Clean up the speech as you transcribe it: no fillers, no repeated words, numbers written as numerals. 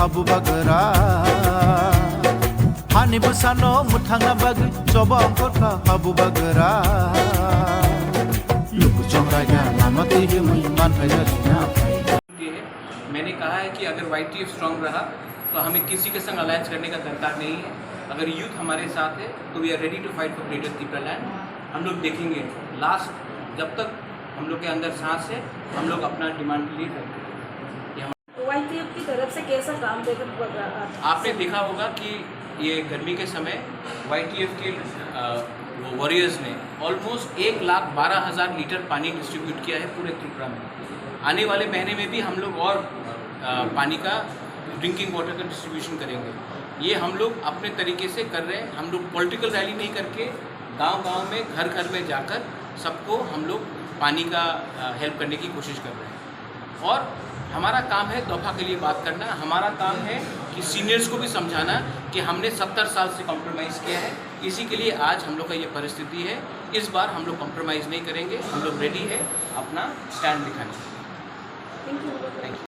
habu bagara Hani busano mutanga bagi coba angkota habu bagara Luku chongraga namati hi mui manhaya dina मैंने कहा है कि अगर YTF strong रहा तो हमें किसी के संग अलायंस करने का दरकार नहीं है। अगर यूथ हमारे साथ है तो we are ready to fight for greater Tripuraland. हम लोग देखेंगे लास्ट जब तक हम लोग के अंदर सांस है हम लोग अपना डिमांड के लिए करते हैं। YTF की तरफ से कैसा काम देकर आपने देखा होगा कि ये गर्मी के समय YTF के वॉरियर्स ने ऑलमोस्ट 1,12,000 लीटर पानी डिस्ट्रीब्यूट किया है पूरे त्रिपुरा में। आने वाले महीने में भी हम लोग और पानी का ड्रिंकिंग वाटर का डिस्ट्रीब्यूशन करेंगे। ये हम लोग अपने तरीके से कर रहे हैं। हम लोग पॉलिटिकल रैली नहीं करके गांव-गांव में घर घर में जाकर सबको हम लोग पानी का हेल्प करने की कोशिश कर रहे हैं। और हमारा काम है तोहफा के लिए बात करना। हमारा काम है कि सीनियर्स को भी समझाना कि हमने 70 साल से कॉम्प्रोमाइज़ किया है। इसी के लिए आज हम लोग का ये परिस्थिति है। इस बार हम लोग कॉम्प्रोमाइज़ नहीं करेंगे। हम लोग रेडी है अपना स्टैंड दिखाने। Thank you.